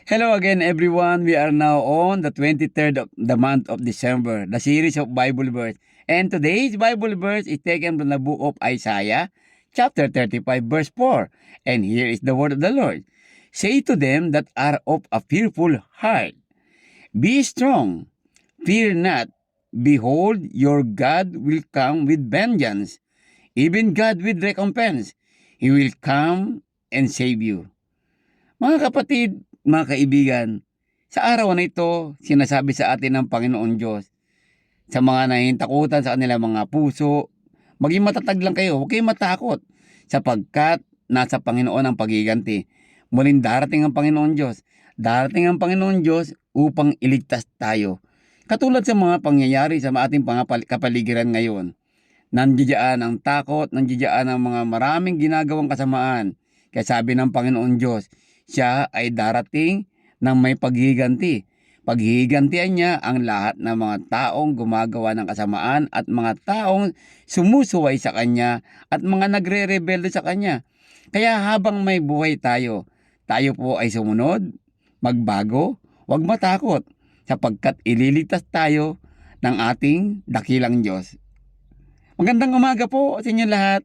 Hello again, everyone. We are now on the 23rd of the month of December, the series of Bible verse. And today's Bible verse is taken from the book of Isaiah, chapter 35, verse 4. And here is the word of the Lord. Say to them that are of a fearful heart, be strong, fear not. Behold, your God will come with vengeance, even God with recompense. He will come and save you. Mga kapatid, mga kaibigan, sa araw na ito, sinasabi sa atin ng Panginoon Diyos, sa mga nahintakutan sa kanilang mga puso, maging matatag lang kayo, huwag kayong matakot, sapagkat nasa Panginoon ang pagiganti. Muling darating ang Panginoon Diyos. Darating ang Panginoon Diyos upang iligtas tayo. Katulad sa mga pangyayari sa ating kapaligiran ngayon, nandiyan ang takot, nandiyan ang mga maraming ginagawang kasamaan. Kaya sabi ng Panginoon Diyos, siya ay darating ng may paghihiganti. Paghihigantihan niya ang lahat ng mga taong gumagawa ng kasamaan at mga taong sumusuway sa Kanya at mga nagre-rebelde sa Kanya. Kaya habang may buhay tayo, tayo po ay sumunod, magbago, huwag matakot, sapagkat ililigtas tayo ng ating dakilang Diyos. Magandang umaga po sa inyo lahat.